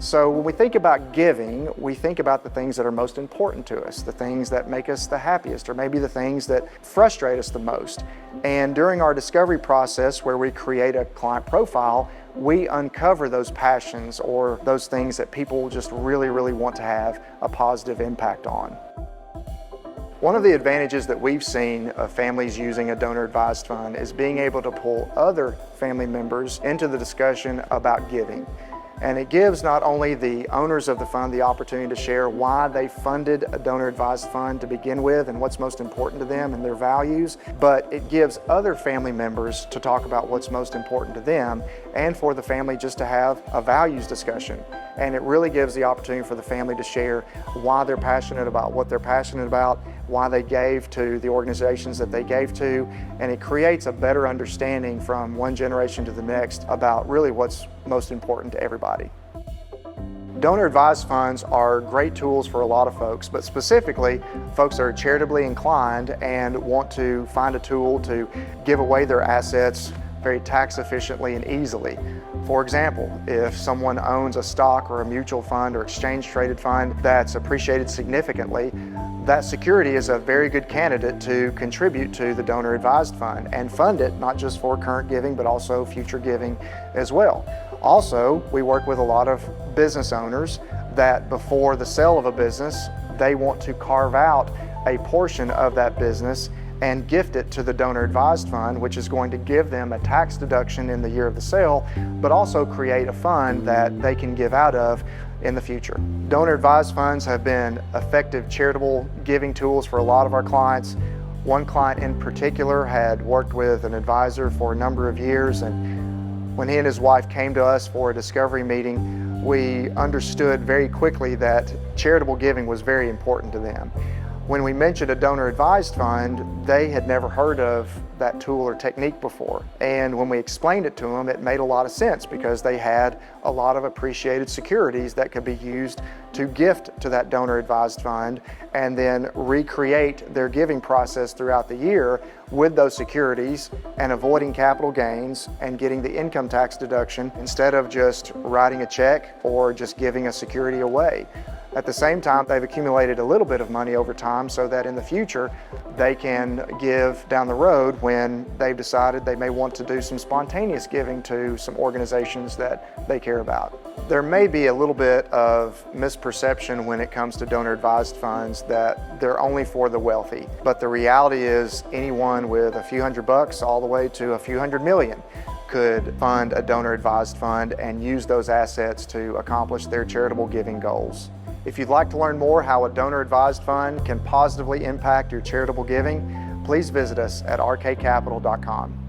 So when we think about giving, we think about the things that are most important to us, the things that make us the happiest, or maybe the things that frustrate us the most. And during our discovery process, where we create a client profile, we uncover those passions or those things that people just really want to have a positive impact on. One of the advantages that we've seen of families using a donor-advised fund is being able to pull other family members into the discussion about giving. And it gives not only the owners of the fund the opportunity to share why they funded a donor-advised fund to begin with and what's most important to them and their values, but it gives other family members to talk about what's most important to them and for the family just to have a values discussion. And it really gives the opportunity for the family to share why they're passionate about what they're passionate about, why they gave to the organizations that they gave to, and it creates a better understanding from one generation to the next about really what's most important to everybody. Donor-advised funds are great tools for a lot of folks, but specifically folks that are charitably inclined and want to find a tool to give away their assets very tax efficiently and easily. For example, if someone owns a stock or a mutual fund or exchange traded fund that's appreciated significantly, that security is a very good candidate to contribute to the donor advised fund and fund it not just for current giving but also future giving as well. Also, we work with a lot of business owners that before the sale of a business, they want to carve out a portion of that business and gift it to the donor advised fund, which is going to give them a tax deduction in the year of the sale, but also create a fund that they can give out of in the future. Donor advised funds have been effective charitable giving tools for a lot of our clients. One client in particular had worked with an advisor for a number of years, and when he and his wife came to us for a discovery meeting, we understood very quickly that charitable giving was very important to them. When we mentioned a donor-advised fund, they had never heard of that tool or technique before. And when we explained it to them, it made a lot of sense because they had a lot of appreciated securities that could be used to gift to that donor-advised fund and then recreate their giving process throughout the year with those securities and avoiding capital gains and getting the income tax deduction instead of just writing a check or just giving a security away. At the same time, they've accumulated a little bit of money over time so that in the future they can give down the road when they've decided they may want to do some spontaneous giving to some organizations that they care about. There may be a little bit of misperception when it comes to donor advised funds that they're only for the wealthy, but the reality is anyone with a few $100 all the way to a few $100 million could fund a donor advised fund and use those assets to accomplish their charitable giving goals. If you'd like to learn more how a donor-advised fund can positively impact your charitable giving, please visit us at rkcapital.com.